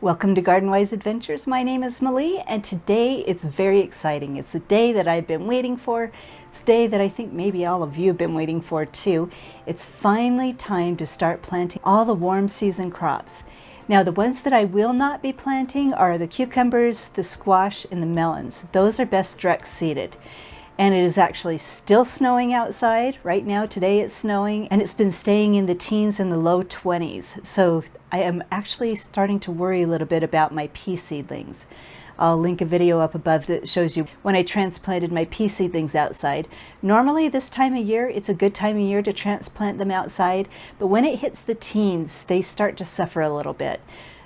Welcome to Garden Wise Adventures. My name is Malie, and today it's very exciting. It's the day that I've been waiting for. It's a day that I think maybe all of you have been waiting for too. It's finally time to start planting all the warm season crops. Now, the ones that I will not be planting are the cucumbers, the squash, and the melons. Those are best direct seeded. And it is actually still snowing outside. Right now, today it's snowing, and it's been staying in the teens and the low 20s. So I am actually starting to worry a little bit about my pea seedlings. I'll link a video up above that shows you when I transplanted my pea seedlings outside. Normally this time of year, it's a good time of year to transplant them outside, but when it hits the teens, they start to suffer a little bit.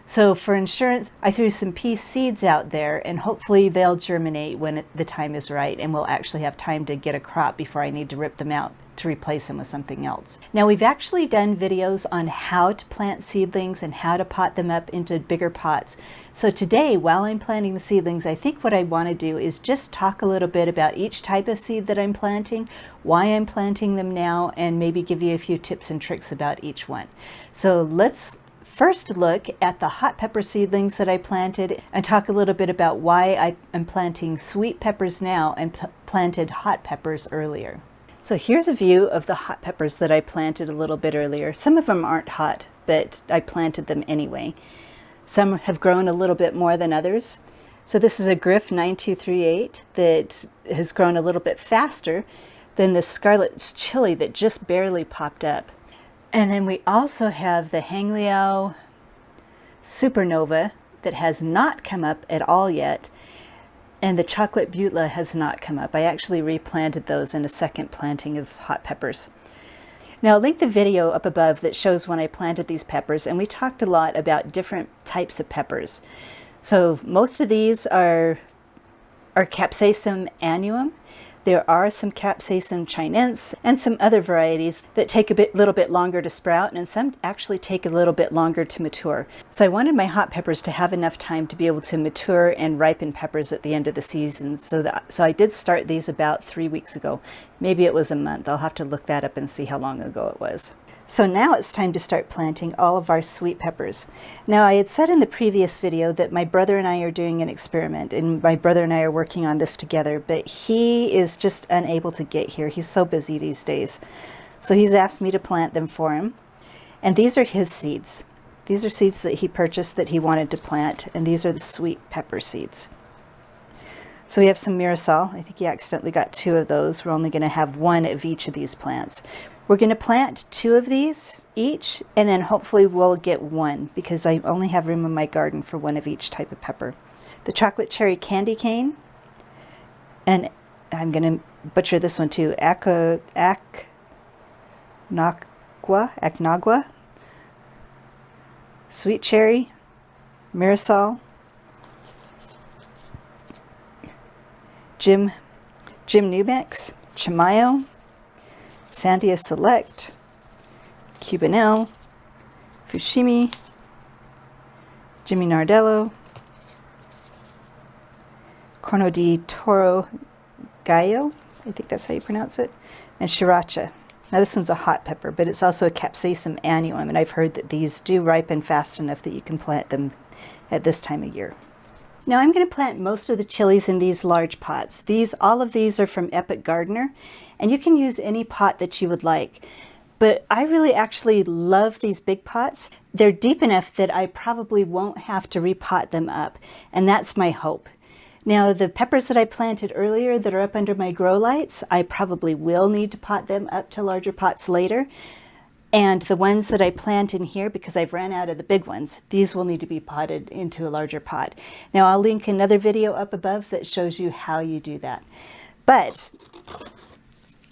So for insurance, I threw some pea seeds out there, and hopefully they'll germinate when the time is right, and we'll actually have time to get a crop before I need to rip them out to replace them with something else. Now, we've actually done videos on how to plant seedlings and how to pot them up into bigger pots. So today, while I'm planting the seedlings, I think what I want to do is just talk a little bit about each type of seed that I'm planting, why I'm planting them now, and maybe give you a few tips and tricks about each one. So let's first look at the hot pepper seedlings that I planted and talk a little bit about why I am planting sweet peppers now and planted hot peppers earlier. So here's a view of the hot peppers that I planted a little bit earlier. Some of them aren't hot, but I planted them anyway. Some have grown a little bit more than others. So this is a Griff 9238 that has grown a little bit faster than the scarlet chili that just barely popped up. And then we also have the Hangliao Supernova that has not come up at all yet. And the chocolate butla has not come up. I actually replanted those in a second planting of hot peppers. Now I'll link the video up above that shows when I planted these peppers, and we talked a lot about different types of peppers. So most of these are Capsicum annuum. There are some Capsicum chinense and some other varieties that take a little bit longer to sprout, and some actually take a little bit longer to mature. So I wanted my hot peppers to have enough time to be able to mature and ripen peppers at the end of the season. So I did start these about 3 weeks ago. Maybe it was a month. I'll have to look that up and see how long ago it was. So now it's time to start planting all of our sweet peppers. Now, I had said in the previous video that my brother and I are doing an experiment, and my brother and I are working on this together, but he is just unable to get here. He's so busy these days. So he's asked me to plant them for him. And these are his seeds. These are seeds that he purchased that he wanted to plant, and these are the sweet pepper seeds. So we have some Mirasol. I think he accidentally got 2 of those. We're only going to have 1 of each of these plants. We're going to plant 2 of these each, and then hopefully we'll get 1 because I only have room in my garden for 1 of each type of pepper. The chocolate cherry candy cane, and I'm going to butcher this one too, Acnagua, sweet cherry, Mirasol, Jim Newmix, Chimayo, Sandia Select, Cubanelle, Fushimi, Jimmy Nardello, Corno di Toro Gallo, I think that's how you pronounce it, and Sriracha. Now this one's a hot pepper, but it's also a Capsicum annuum, and I've heard that these do ripen fast enough that you can plant them at this time of year. Now I'm going to plant most of the chilies in these large pots. All of these are from Epic Gardener, and you can use any pot that you would like. But I really actually love these big pots. They're deep enough that I probably won't have to repot them up, and that's my hope. Now the peppers that I planted earlier that are up under my grow lights, I probably will need to pot them up to larger pots later. And the ones that I plant in here, because I've ran out of the big ones, these will need to be potted into a larger pot. Now I'll link another video up above that shows you how you do that. But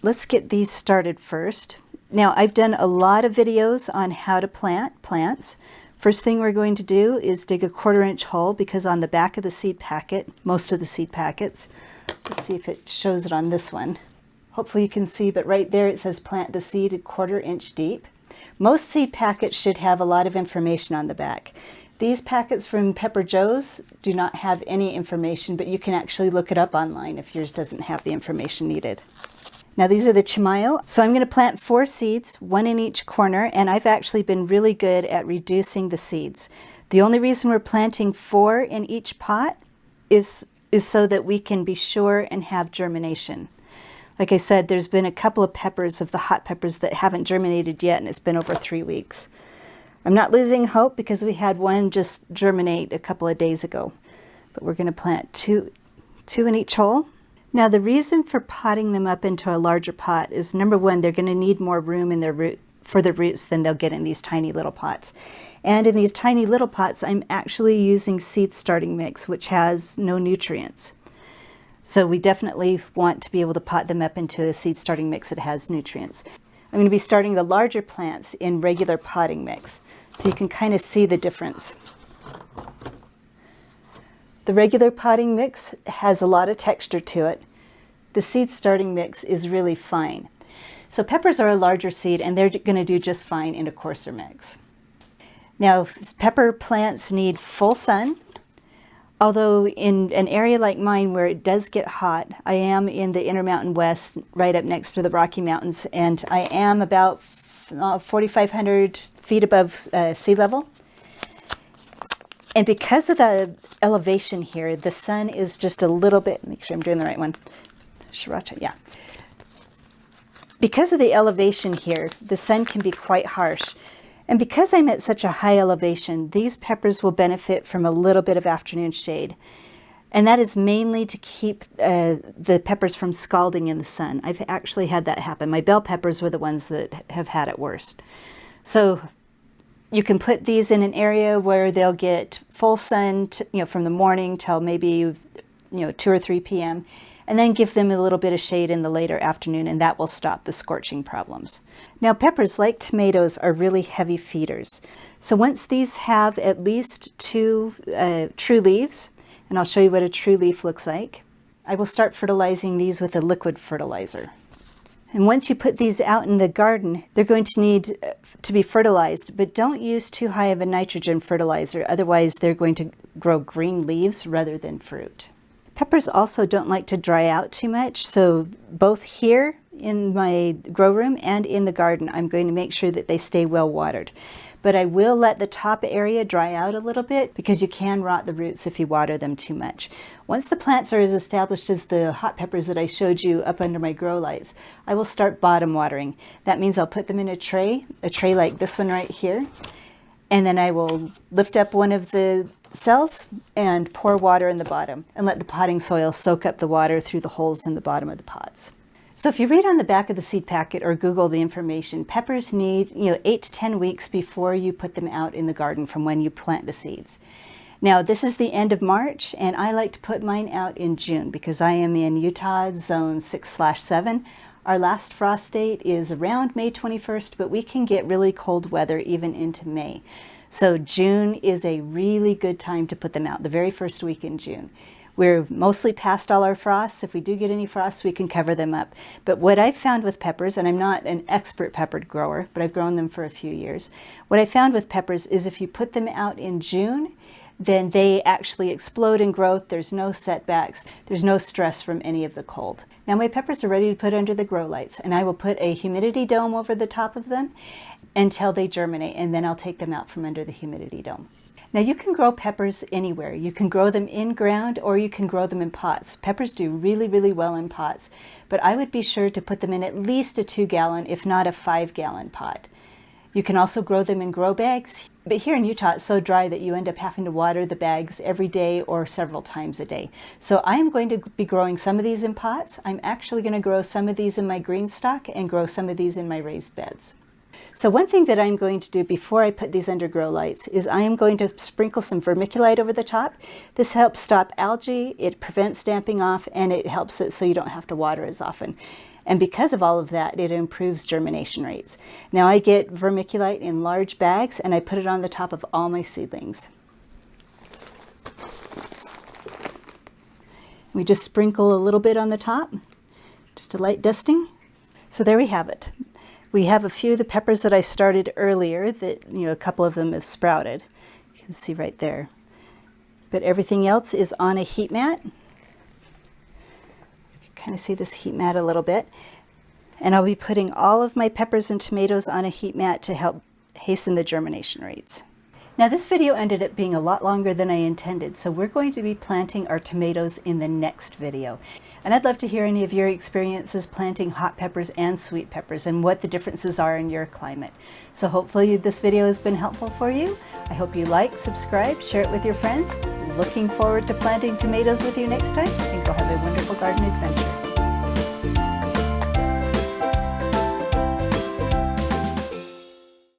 let's get these started first. Now I've done a lot of videos on how to plant plants. First thing we're going to do is dig a 1/4-inch hole, because on the back of the seed packet, most of the seed packets, let's see if it shows it on this one. Hopefully you can see, but right there it says plant the seed 1/4 inch deep. Most seed packets should have a lot of information on the back. These packets from Pepper Joe's do not have any information, but you can actually look it up online if yours doesn't have the information needed. Now these are the Chimayo. So I'm going to plant 4 seeds, 1 in each corner, and I've actually been really good at reducing the seeds. The only reason we're planting 4 in each pot is so that we can be sure and have germination. Like I said, there's been a couple of peppers, of the hot peppers, that haven't germinated yet, and it's been over 3 weeks. I'm not losing hope because we had one just germinate a couple of days ago. But we're going to plant two in each hole. Now the reason for potting them up into a larger pot is, number one, they're going to need more room in their for the roots than they'll get in these tiny little pots. And in these tiny little pots, I'm actually using seed starting mix, which has no nutrients. So we definitely want to be able to pot them up into a seed starting mix that has nutrients. I'm going to be starting the larger plants in regular potting mix, so you can kind of see the difference. The regular potting mix has a lot of texture to it. The seed starting mix is really fine. So peppers are a larger seed, and they're going to do just fine in a coarser mix. Now, pepper plants need full sun. Although in an area like mine where it does get hot, I am in the Intermountain West, right up next to the Rocky Mountains, and I am about 4,500 feet above sea level. And because of the elevation here, the sun is just a little bit, make sure I'm doing the right one, Sriracha, yeah. Because of the elevation here, the sun can be quite harsh. And because I'm at such a high elevation, these peppers will benefit from a little bit of afternoon shade. And that is mainly to keep the peppers from scalding in the sun. I've actually had that happen. My bell peppers were the ones that have had it worst. So you can put these in an area where they'll get full sun, from the morning till maybe 2 or 3 p.m. and then give them a little bit of shade in the later afternoon, and that will stop the scorching problems. Now, peppers, like tomatoes, are really heavy feeders. So once these have at least 2 true leaves, and I'll show you what a true leaf looks like, I will start fertilizing these with a liquid fertilizer. And once you put these out in the garden, they're going to need to be fertilized, but don't use too high of a nitrogen fertilizer, otherwise they're going to grow green leaves rather than fruit. Peppers also don't like to dry out too much, so both here in my grow room and in the garden, I'm going to make sure that they stay well watered. But I will let the top area dry out a little bit because you can rot the roots if you water them too much. Once the plants are as established as the hot peppers that I showed you up under my grow lights, I will start bottom watering. That means I'll put them in a tray like this one right here, and then I will lift up one of the cells and pour water in the bottom and let the potting soil soak up the water through the holes in the bottom of the pots. So if you read on the back of the seed packet or Google the information, peppers need 8 to 10 weeks before you put them out in the garden from when you plant the seeds. Now this is the end of March, and I like to put mine out in June because I am in Utah zone 6/7. Our last frost date is around May 21st, but we can get really cold weather even into May. So June is a really good time to put them out, the very first week in June. We're mostly past all our frosts. If we do get any frosts, we can cover them up. But what I've found with peppers, and I'm not an expert pepper grower, but I've grown them for a few years. What I found with peppers is if you put them out in June, then they actually explode in growth. There's no setbacks. There's no stress from any of the cold. Now my peppers are ready to put under the grow lights, and I will put a humidity dome over the top of them until they germinate, and then I'll take them out from under the humidity dome. Now you can grow peppers anywhere. You can grow them in ground or you can grow them in pots. Peppers do really, really well in pots, but I would be sure to put them in at least a 2-gallon, if not a 5-gallon pot. You can also grow them in grow bags, but here in Utah it's so dry that you end up having to water the bags every day or several times a day. So I am going to be growing some of these in pots. I'm actually going to grow some of these in my green stock and grow some of these in my raised beds. So one thing that I'm going to do before I put these under grow lights is I am going to sprinkle some vermiculite over the top. This helps stop algae, it prevents damping off, and it helps it so you don't have to water as often. And because of all of that, it improves germination rates. Now I get vermiculite in large bags and I put it on the top of all my seedlings. We just sprinkle a little bit on the top, just a light dusting. So there we have it. We have a few of the peppers that I started earlier that, a couple of them have sprouted. You can see right there. But everything else is on a heat mat. You can kind of see this heat mat a little bit. And I'll be putting all of my peppers and tomatoes on a heat mat to help hasten the germination rates. Now this video ended up being a lot longer than I intended, so we're going to be planting our tomatoes in the next video. And I'd love to hear any of your experiences planting hot peppers and sweet peppers and what the differences are in your climate. So hopefully this video has been helpful for you. I hope you like, subscribe, share it with your friends. Looking forward to planting tomatoes with you next time, and go have a wonderful garden.